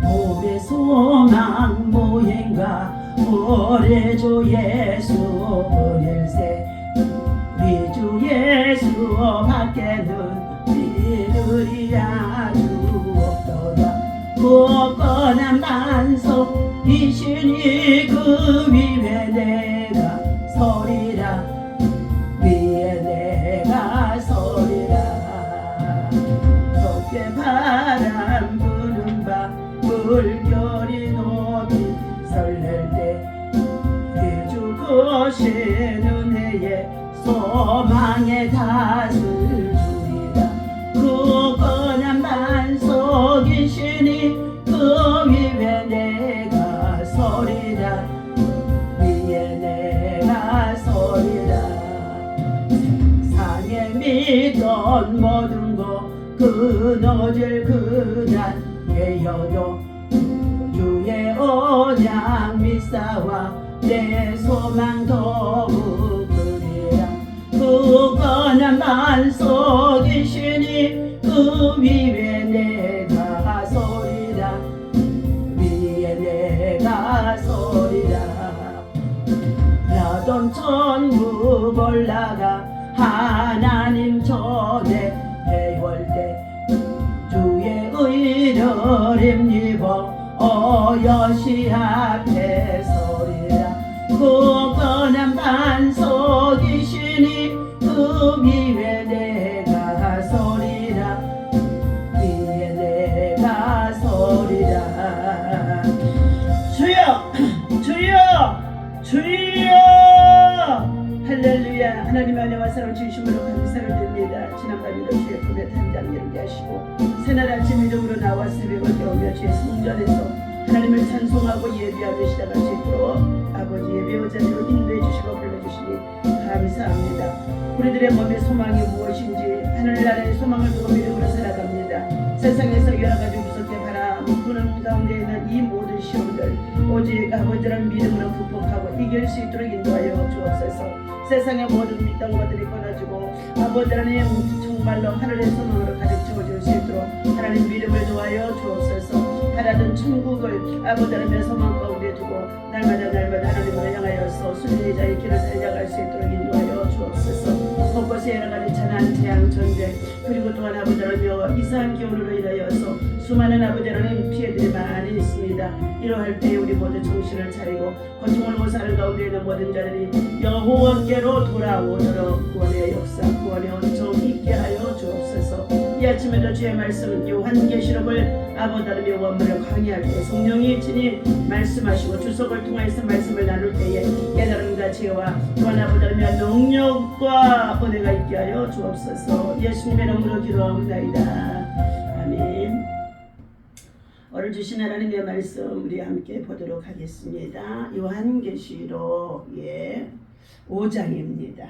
우리 소망 무행과 우리 주 예수 은일세 우리 주 예수 밖에는 믿으리야 주옵도다. 굳건한 반석 이시니 그 위에 내가 서리라 위에 내가 서리라. 높게 바람 부는 바 물결이 높이 설렐 때 우리 주 거시는 해에 소망의 닷을 주리라. 굳건한 반석이시니 그 위에 내가 서리라 위에 내가 서리라. 세상에 믿던 모든 것 끊어질 그날 되어도 주의 언약 믿사와 내 소망 더욱 그리라. 굳건한 반석이시니 그 위에 내가 서리라 위에 내가 서리라. 나던 천국 올라가 하나님 전에 해올 때 주의 의를 힘입어 여시 앞에 서리라. 굳건한 반석이시니 그 위에 내가 서리라 위에 내가 서리라. 주여 주여 주여 할렐루야. 하나님의 은혜와 사랑 주심으로 감사를 드립니다. 지난밤에도 주의 품에 단장 열게 하시고 새날 아침 이름으로 나와 새벽을 깨우며 주의 성전에서 하나님을 찬송하고 예배하며 시작할 수 있도록 아버지의 배우자들로 인도해 주시고 불러주시니 감사합니다. 우리들의 몸의 소망이 무엇인지 하늘나라의 소망을 두고 믿음으로 살아갑니다. 세상에서 여러가지 무섭게 바람 부는 가운데 있는 이 모든 시험들 오직 아버지라는 믿음으로 극복하고 이길 수 있도록 인도하여 주옵소서. 세상의 모든 믿던 것들이 끊어지고 아버지라는 정말로 하늘의 소망으로 가르쳐 줄 수 있도록 하나님 믿음을 도하여 주옵소서. 하나님 천국을 아버지라는 소망 가운데 두고 날마다 하나님을 향하여서 순리의 자의 길을 살려갈 수 있도록 인도하여 주옵소서. 곳곳에 여러가지 재난, 재앙, 전쟁 그리고 또한 아버지라며 이상한 기운으로 인하여서 수많은 아버지라는 피해들이 많이 있습니다. 이러할 때 우리 모두 정신을 차리고 고통을 못 사는 가운데 있는 모든 자들이 여호와께로 돌아오도록 구원의 역사, 구원의 온정 있게 하여 주옵소서. 이 아침에도 주의 말씀 요한계시록을 아버지라며 원문을 강의할 때 성령이 친히 말씀하시고 주석을 통해서 말씀을 나눌 때에 깨달음과 지혜와 또한 아버지라며 능력과 은혜가 있게 하여 주옵소서. 예수님의 이름으로 기도하옵나이다. 아멘. 오늘 주신 하나님의 말씀 우리 함께 보도록 하겠습니다. 요한계시록 5장입니다.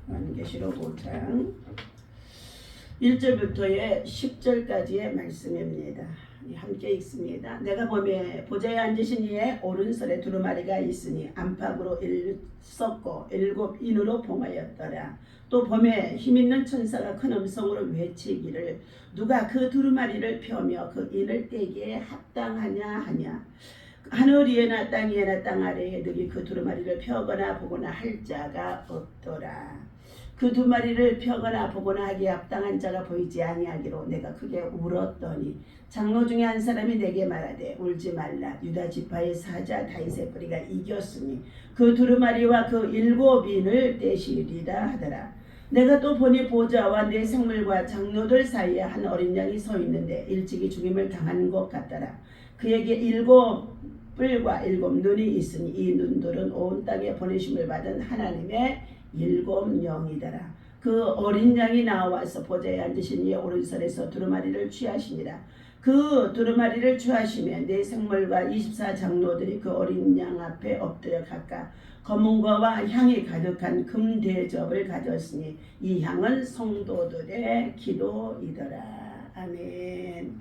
요한계시록 5장 1절부터 10절까지의 말씀입니다. 함께 읽습니다. 내가 보매 보좌에 앉으신 이의 오른손에 두루마리가 있으니 안팎으로 썩고 7 인으로 봉하였더라. 또 보매 힘있는 천사가 큰 음성으로 외치기를 누가 그 두루마리를 펴며 그 인을 떼기에 합당하냐 하냐. 하늘 위에나 땅 위에나 땅 아래에 누구 그 두루마리를 펴거나 보거나 할 자가 없더라. 그 두루마리를 펴거나 보거나 하기에 합당한 자가 보이지 아니하기로 내가 크게 울었더니 장로 중에 한 사람이 내게 말하되 울지 말라. 유다 지파의 사자 다윗의 뿌리가 이겼으니 그 두루마리와 그 7 인을 떼시리라 하더라. 내가 또 보니 보좌와 네 생물과 장로들 사이에 한 어린 양이 서 있는데 일찍이 죽임을 당한 것 같더라. 그에게 7 뿔과 7 눈이 있으니 이 눈들은 온 땅에 보내심을 받은 하나님의 7 영이더라. 그 어린 양이 나와서 보좌에 앉으신 이의 오른손에서 두루마리를 취하시니라. 그 두루마리를 취하시면 네 생물과 24 장로들이 그 어린 양 앞에 엎드려 각각 검은거와 향이 가득한 금 대접을 가졌으니 이 향은 성도들의 기도이더라. 아멘.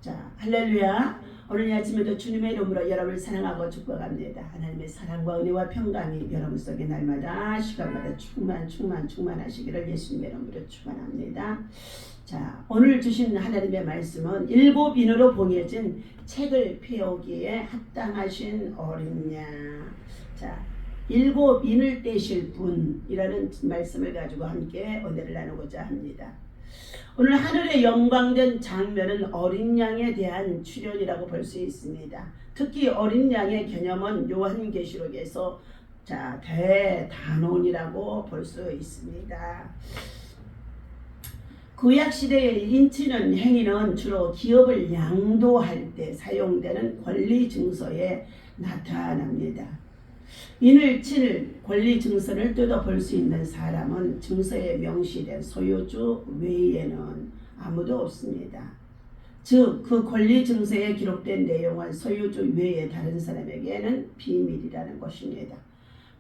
자, 할렐루야. 오늘 아침에도 주님의 이름으로 여러분을 사랑하고 축복합니다. 하나님의 사랑과 은혜와 평강이 여러분 속에 날마다 시간마다 충만하시기를 예수님의 이름으로 축원합니다. 자, 오늘 주신 하나님의 말씀은 7인으로 봉해진 책을 펴오기에 합당하신 어린 양. 자, 7인을 떼실 분이라는 말씀을 가지고 함께 은혜를 나누고자 합니다. 오늘 하늘의 영광된 장면은 어린 양에 대한 출현이라고 볼 수 있습니다. 특히 어린 양의 개념은 요한계시록에서 자, 대단원이라고 볼 수 있습니다. 구약 시대의 인치는 행위는 주로 기업을 양도할 때 사용되는 권리 증서에 나타납니다. 인을 칠 권리 증서를 뜯어볼 수 있는 사람은 증서에 명시된 소유주 외에는 아무도 없습니다. 즉, 그 권리 증서에 기록된 내용은 소유주 외에 다른 사람에게는 비밀이라는 것입니다.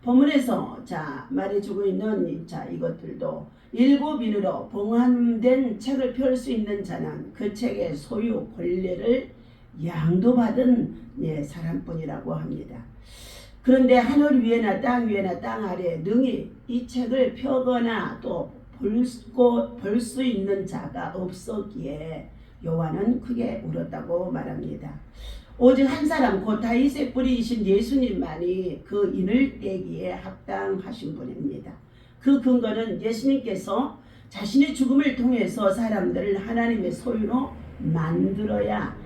본문에서 말해주고 있는 이것들도 7인으로 봉함된 책을 펼 수 있는 자는 그 책의 소유 권리를 양도받은 사람뿐이라고 합니다. 그런데 하늘 위에나 땅 위에나 땅 아래에 능히 이 책을 펴거나 또 볼 수 있는 자가 없었기에 요한은 크게 울었다고 말합니다. 오직 한 사람 곧 다윗의 뿌리이신 예수님만이 그 인을 떼기에 합당하신 분입니다. 그 근거는 예수님께서 자신의 죽음을 통해서 사람들을 하나님의 소유로 만들어야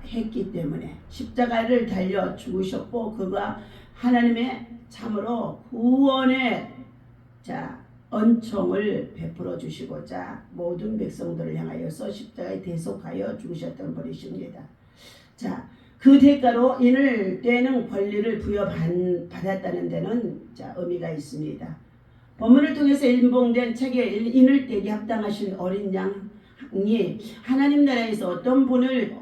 했기 때문에 십자가를 달려 죽으셨고 그가 하나님의 참으로 구원의 은총을 베풀어 주시고자 모든 백성들을 향하여서 십자가에 대속하여 죽으셨던 분이십니다. 그 대가로 인을 떼는 권리를 부여받았다는 데는 의미가 있습니다. 본문을 통해서 인봉된 책에 인을 떼기 합당하신 어린 양이 하나님 나라에서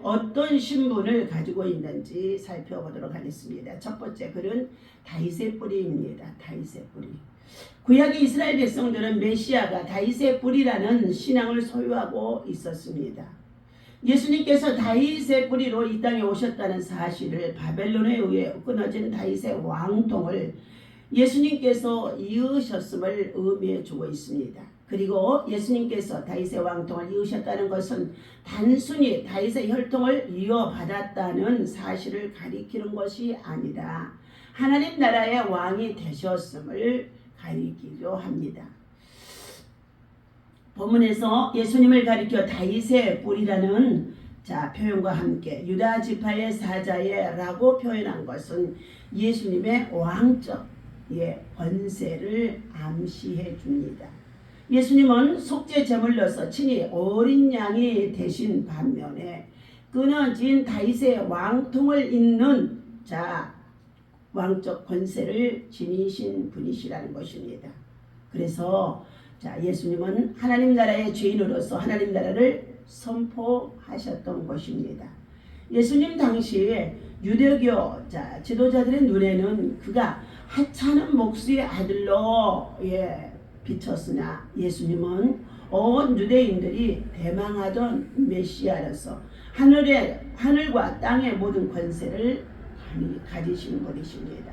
어떤 신분을 가지고 있는지 살펴보도록 하겠습니다. 첫 번째 글은 다윗의 뿌리입니다. 다윗의 뿌리. 구약의 이스라엘 백성들은 메시아가 다윗의 뿌리라는 신앙을 소유하고 있었습니다. 예수님께서 다윗의 뿌리로 이 땅에 오셨다는 사실을 바벨론에 의해 끊어진 다윗의 왕통을 예수님께서 이으셨음을 의미해 주고 있습니다. 그리고 예수님께서 다윗의 왕통을 이으셨다는 것은 단순히 다윗의 혈통을 이어받았다는 사실을 가리키는 것이 아니라 하나님 나라의 왕이 되셨음을 가리키려 합니다. 본문에서 예수님을 가리켜 다윗의 뿌리라는 표현과 함께 유다 지파의 사자예라고 표현한 것은 예수님의 왕적 권세를 암시해 줍니다. 예수님은 속죄 제물로서 친히 어린 양이 되신 반면에 끊어진 다윗의 왕통을 잇는 왕적 권세를 지니신 분이시라는 것입니다. 그래서 예수님은 하나님 나라의 죄인으로서 하나님 나라를 선포하셨던 것입니다. 예수님 당시에 유대교 지도자들의 눈에는 그가 하찮은 목수의 아들로 비쳤으나 예수님은 온 유대인들이 대망하던 메시아로서 하늘과 땅의 모든 권세를 가지신 분이십니다.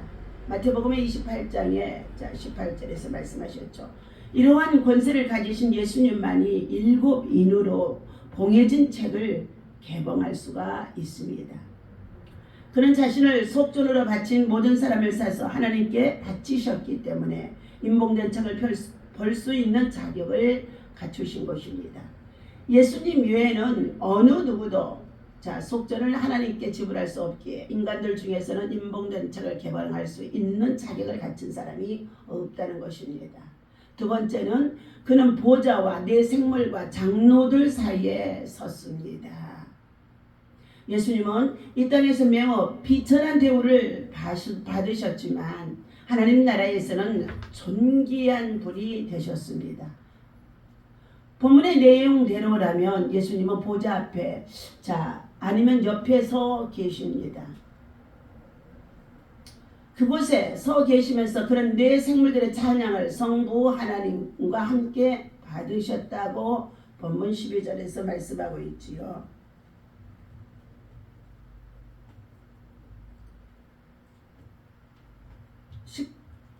마태복음의 28장에 18절에서 말씀하셨죠. 이러한 권세를 가지신 예수님만이 7인으로 봉해진 책을 개봉할 수가 있습니다. 그는 자신을 속전으로 바친 모든 사람을 사서 하나님께 바치셨기 때문에 인봉된 책을 볼 수 있는 자격을 갖추신 것입니다. 예수님 외에는 어느 누구도 속전을 하나님께 지불할 수 없기에 인간들 중에서는 인봉된 책을 개봉할 수 있는 자격을 갖춘 사람이 없다는 것입니다. 두 번째는 그는 보좌와 내 생물과 장로들 사이에 섰습니다. 예수님은 이 땅에서 매우 비천한 대우를 받으셨지만 하나님 나라에서는 존귀한 분이 되셨습니다. 본문의 내용대로라면 예수님은 보좌 앞에 아니면 옆에 서 계십니다. 그곳에 서 계시면서 그런 내 생물들의 찬양을 성부 하나님과 함께 받으셨다고 본문 12절에서 말씀하고 있지요.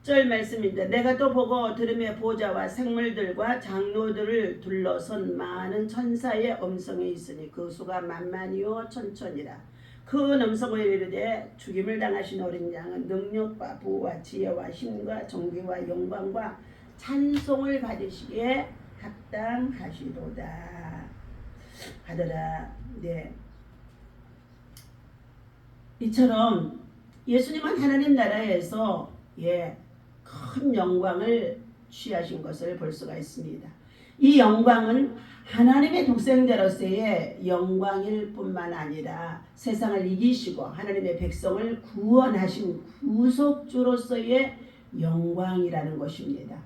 10절 말씀입니다. 내가 또 보고 들음에 보좌와 생물들과 장로들을 둘러선 많은 천사의 음성이 있으니 그 수가 만만이요 천천이라. 그 음성을 이르되 죽임을 당하신 어린 양은 능력과 부와 지혜와 힘과 존귀와 영광과 찬송을 받으시기에 합당하시도다 하더라. 네. 이처럼 예수님은 하나님 나라에서 큰 영광을 취하신 것을 볼 수가 있습니다. 이 영광은 하나님의 독생자로서의 영광일 뿐만 아니라 세상을 이기시고 하나님의 백성을 구원하신 구속주로서의 영광이라는 것입니다.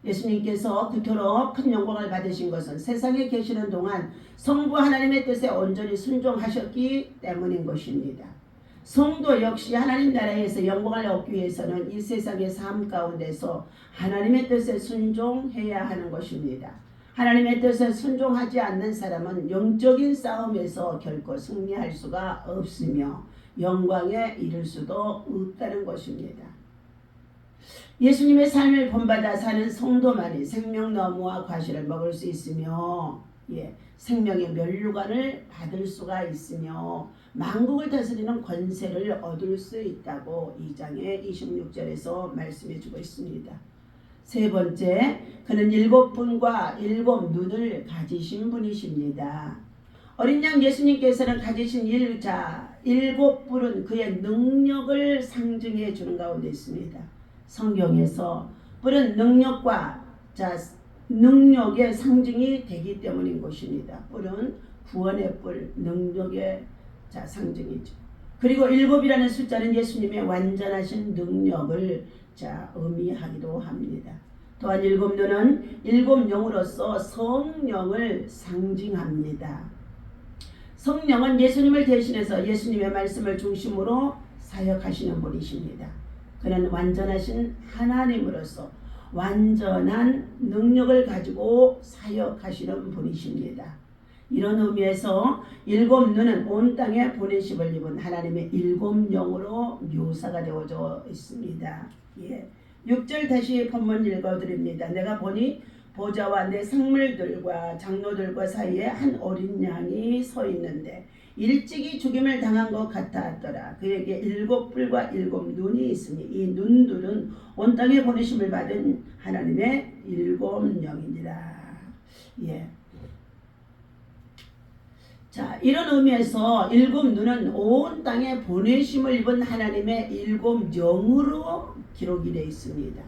예수님께서 그토록 큰 영광을 받으신 것은 세상에 계시는 동안 성부 하나님의 뜻에 온전히 순종하셨기 때문인 것입니다. 성도 역시 하나님 나라에서 영광을 얻기 위해서는 이 세상의 삶 가운데서 하나님의 뜻에 순종해야 하는 것입니다. 하나님의 뜻에 순종하지 않는 사람은 영적인 싸움에서 결코 승리할 수가 없으며 영광에 이를 수도 없다는 것입니다. 예수님의 삶을 본받아 사는 성도만이 생명나무와 과실을 먹을 수 있으며 생명의 면류관을 받을 수가 있으며 만국을 다스리는 권세를 얻을 수 있다고 2장의 26절에서 말씀해 주고 있습니다. 세 번째, 그는 7분과 7눈을 가지신 분이십니다. 어린 양 예수님께서는 가지신 7뿔은 그의 능력을 상징해 주는 가운데 있습니다. 성경에서 뿔은 능력의 상징이 되기 때문인 것입니다. 뿔은 구원의 뿔, 능력의 상징이죠. 그리고 7이라는 숫자는 예수님의 완전하신 능력을 의미하기도 합니다. 또한 7눈은 7영으로서 성령을 상징합니다. 성령은 예수님을 대신해서 예수님의 말씀을 중심으로 사역하시는 분이십니다. 그는 완전하신 하나님으로서 완전한 능력을 가지고 사역하시는 분이십니다. 이런 의미에서 7눈은 온 땅에 보내심을 입은 하나님의 7영으로 묘사가 되어져 있습니다. 6절 다시 본문 읽어드립니다. 내가 보니 보좌와 내 생물들과 장로들과 사이에 한 어린 양이 서 있는데 일찍이 죽임을 당한 것 같았더라. 그에게 7뿔과 7눈이 있으니 이 눈들은 온 땅에 보내심을 받은 하나님의 7영이니라. 이런 의미에서 7눈은 온 땅에 보내심을 입은 하나님의 7영으로 기록이 되어 있습니다.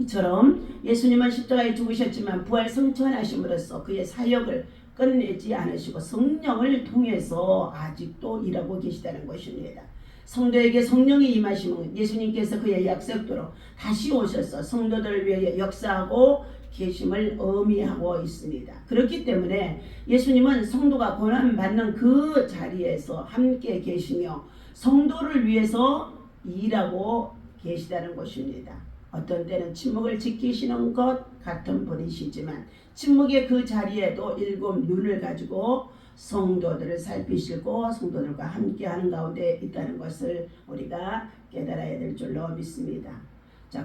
이처럼 예수님은 십자가에 죽으셨지만 부활 승천하심으로써 그의 사역을 끝내지 않으시고 성령을 통해서 아직도 일하고 계시다는 것입니다. 성도에게 성령이 임하심은 예수님께서 그의 약속대로 다시 오셔서 성도들을 위해 역사하고 계심을 의미하고 있습니다. 그렇기 때문에 예수님은 성도가 고난받는 그 자리에서 함께 계시며 성도를 위해서 일하고 계시다는 것입니다. 어떤 때는 침묵을 지키시는 것 같은 분이시지만 침묵의 그 자리에도 7눈을 가지고 성도들을 살피시고 성도들과 함께하는 가운데 있다는 것을 우리가 깨달아야 될 줄로 믿습니다.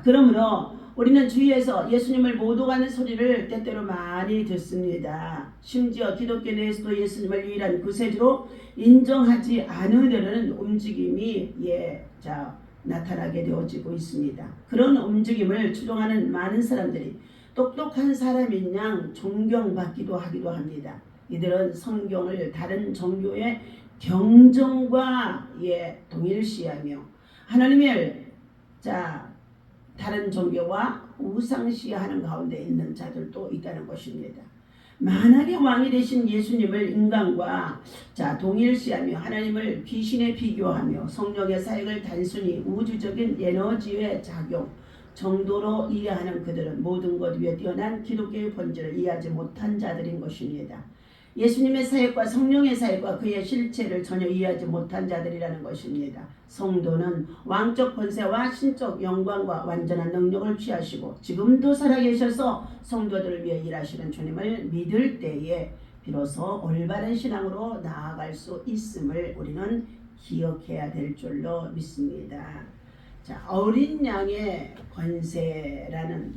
그러므로 우리는 주위에서 예수님을 모독하는 소리를 때때로 많이 듣습니다. 심지어 기독교 내에서도 예수님을 유일한 구세주로 인정하지 않으려는 움직임이 나타나게 되어지고 있습니다. 그런 움직임을 추종하는 많은 사람들이 똑똑한 사람인 양 존경받기도 하기도 합니다. 이들은 성경을 다른 종교의 경전과 동일시하며 하나님을 다른 종교와 우상시하는 가운데 있는 자들도 있다는 것입니다. 만왕의 왕이 되신 예수님을 인간과 동일시하며 하나님을 귀신에 비교하며 성령의 사역을 단순히 우주적인 에너지의 작용 정도로 이해하는 그들은 모든 것 위에 뛰어난 기독교의 본질을 이해하지 못한 자들인 것입니다. 예수님의 사역과 성령의 사역과 그의 실체를 전혀 이해하지 못한 자들이라는 것입니다. 성도는 왕적 권세와 신적 영광과 완전한 능력을 취하시고 지금도 살아계셔서 성도들을 위해 일하시는 주님을 믿을 때에 비로소 올바른 신앙으로 나아갈 수 있음을 우리는 기억해야 될 줄로 믿습니다. 자, 어린 양의 권세라는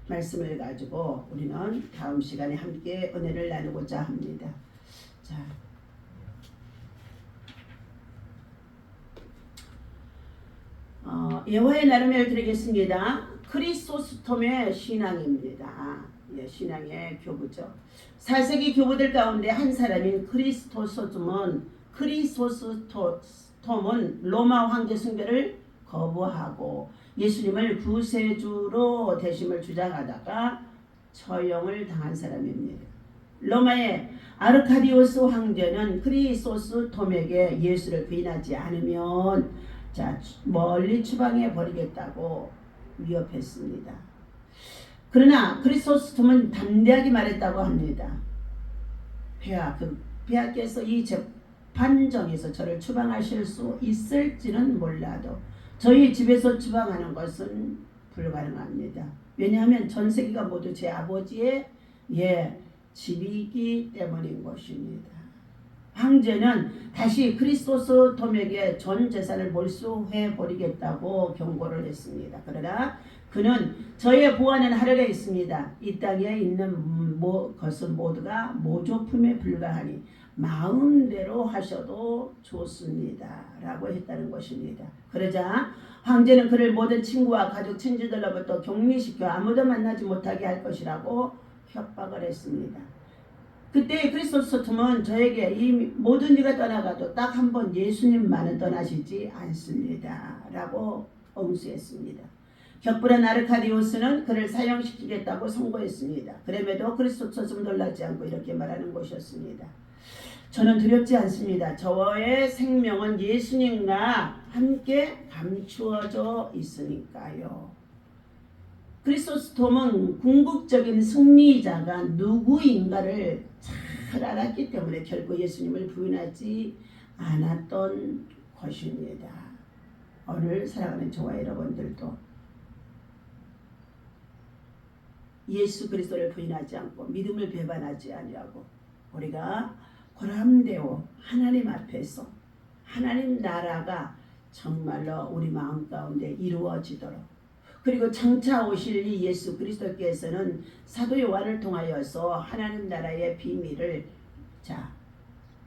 말씀을 가지고 우리는 다음 시간에 함께 은혜를 나누고자 합니다. 자, 여호와의 나름을 드리겠습니다. 크리소스톰의 신앙입니다. 예, 신앙의 교부죠. 4세기 교부들 가운데 한 사람인 크리소스톰은 로마 황제 숭배를 거부하고 예수님을 구세주로 대심을 주장하다가 처형을 당한 사람입니다. 로마의 아르카디오스 황제는 크리소스톰에게 예수를 부인하지 않으면 멀리 추방해 버리겠다고 위협했습니다. 그러나 크리소스톰은 담대하게 말했다고 합니다. 폐하께서 이 재판정에서 저를 추방하실 수 있을지는 몰라도 저희 집에서 추방하는 것은 불가능합니다. 왜냐하면 전 세계가 모두 제 아버지의 집이기 때문인 것입니다. 황제는 다시 크리소스톰에게 전 재산을 몰수해 버리겠다고 경고를 했습니다. 그러나 그는 저의 보안은 하늘에 있습니다. 이 땅에 있는 것은 모두가 모조품에 불과하니 마음대로 하셔도 좋습니다. 라고 했다는 것입니다. 그러자 황제는 그를 모든 친구와 가족 친지들로부터 격리시켜 아무도 만나지 못하게 할 것이라고 협박을 했습니다. 그때 크리소스톰은 저에게 이 모든 이가 떠나가도 딱 한 번 예수님만은 떠나시지 않습니다. 라고 응수했습니다. 격불한 아르카디오스는 그를 사형시키겠다고 선고했습니다. 그럼에도 크리소스톰은 놀라지 않고 이렇게 말하는 것이었습니다. 저는 두렵지 않습니다. 저의 생명은 예수님과 함께 감추어져 있으니까요. 크리소스톰은 궁극적인 승리자가 누구인가를 잘 알았기 때문에 결코 예수님을 부인하지 않았던 것입니다. 오늘 사랑하는 저와 여러분들도 예수 그리스도를 부인하지 않고 믿음을 배반하지 아니하고 우리가 고람되어 하나님 앞에서 하나님 나라가 정말로 우리 마음 가운데 이루어지도록, 그리고 장차 오실 이 예수 그리스도께서는 사도 요한을 통하여서 하나님 나라의 비밀을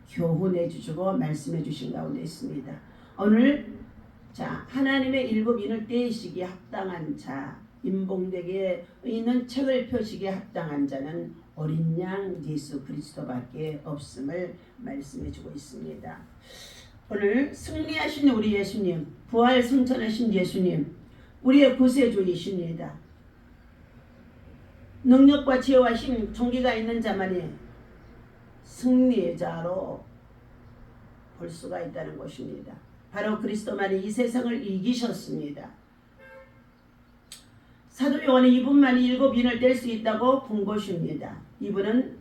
교훈해 주시고 말씀해 주신 가운데 있습니다. 오늘 하나님의 일곱 인을 떼시기에 합당한 자, 임봉되게 있는 책을 펴시기에 합당한 자는 어린 양 예수 그리스도밖에 없음을 말씀해 주고 있습니다. 오늘 승리하신 우리 예수님, 부활 승천하신 예수님, 우리의 구세주이십니다. 능력과 지혜와 힘, 존귀가 있는 자만이 승리자로 볼 수가 있다는 것입니다. 바로 그리스도만이 이 세상을 이기셨습니다. 사도 요한이 이분만이 일곱 인을 뗄 수 있다고 본 것입니다. 이분은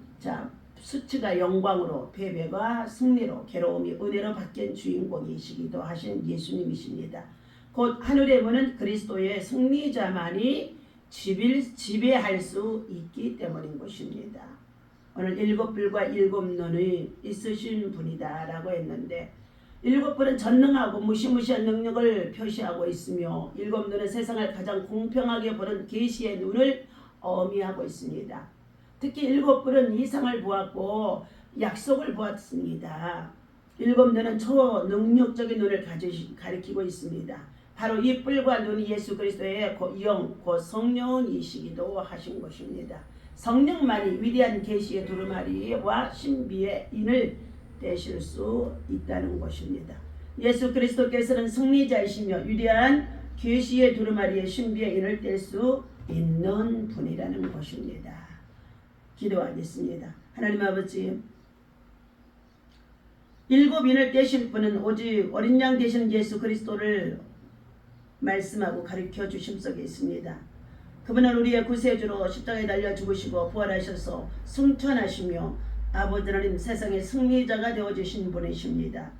수치가 영광으로, 패배가 승리로, 괴로움이 은혜로 바뀐 주인공이시기도 하신 예수님이십니다. 곧 하늘의 문은 그리스도의 승리자만이 지배할 수 있기 때문인 것입니다. 오늘 일곱 뿔과 일곱 눈이 있으신 분이다 라고 했는데, 일곱 뿔은 전능하고 무시무시한 능력을 표시하고 있으며 일곱 눈은 세상을 가장 공평하게 보는 계시의 눈을 의미하고 있습니다. 특히 일곱 뿔은 이상을 보았고 약속을 보았습니다. 일곱 눈은 초능력적인 눈을 가리키고 있습니다. 바로 이 뿔과 눈이 예수 그리스도의 영, 곧 성령이시기도 하신 것입니다. 성령만이 위대한 계시의 두루마리와 신비의 인을 떼실 수 있다는 것입니다. 예수 그리스도께서는 승리자이시며 위대한 계시의 두루마리의 신비의 인을 뗄 수 있는 분이라는 것입니다. 기도하겠습니다. 하나님 아버지, 일곱 인을 떼실 분은 오직 어린 양 되시는 예수 그리스도를 말씀하고 가르쳐 주심 속에 있습니다. 그분은 우리의 구세주로 십자가에 달려 죽으시고 부활하셔서 승천하시며 아버지 하나님 세상의 승리자가 되어주신 분이십니다.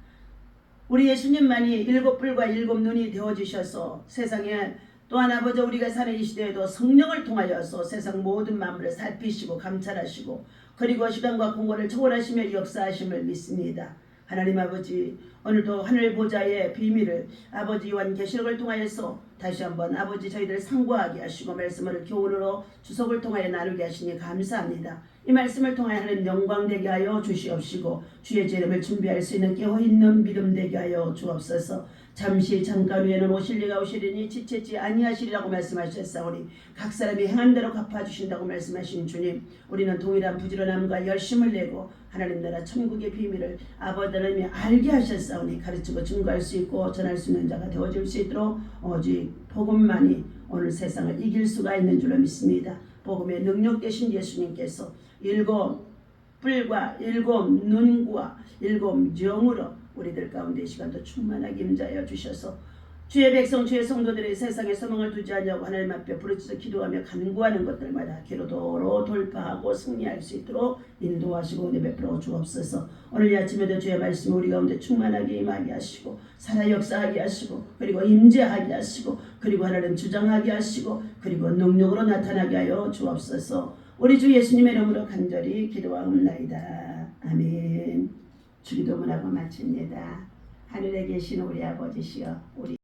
우리 예수님만이 일곱 뿔과 일곱 눈이 되어주셔서 세상에 또한 아버지 우리가 사는 이 시대에도 성령을 통하여서 세상 모든 만물을 살피시고 감찰하시고 그리고 시간과 공간을 초월하시며 역사하심을 믿습니다. 하나님 아버지, 오늘도 하늘 보좌의 비밀을 아버지 요한계시록을 통하여서 다시 한번 아버지 저희들 상고하게 하시고 말씀을 교훈으로 주석을 통하여 나누게 하시니 감사합니다. 이 말씀을 통하여 하나님 영광되게 하여 주시옵시고 주의 이름을 준비할 수 있는 깨어있는 믿음 되게 하여 주옵소서. 잠시 잠깐 후에는 오실 리가 오시리니 지체지 아니하시리라고 말씀하셨사오니 각 사람이 행한 대로 갚아주신다고 말씀하신 주님, 우리는 동일한 부지런함과 열심을 내고 하나님 나라 천국의 비밀을 아버지 하나님이 알게 하셨사오니 가르치고 증거할 수 있고 전할 수 있는 자가 되어줄 수 있도록 오직 복음만이 오늘 세상을 이길 수가 있는 줄로 믿습니다. 복음의 능력 되신 예수님께서 7 뿔과 7 눈과 7 영으로 우리들 가운데 이 시간도 충만하게 임자하여 주셔서 주의 백성 주의 성도들의 세상에 소망을 두지 않냐고 하나님 앞에 부르짖어 기도하며 간구하는 것들마다 기도도로 돌파하고 승리할 수 있도록 인도하시고 은혜 베풀어 주옵소서. 오늘 이 아침에도 주의 말씀이 우리 가운데 충만하게 임하게 하시고 살아 역사하게 하시고 그리고 임재하게 하시고 그리고 하나님 주장하게 하시고 그리고 능력으로 나타나게 하여 주옵소서. 우리 주 예수님의 이름으로 간절히 기도하옵나이다. 아멘. 주기도문하고 마칩니다. 하늘에 계신 우리 아버지시여, 우리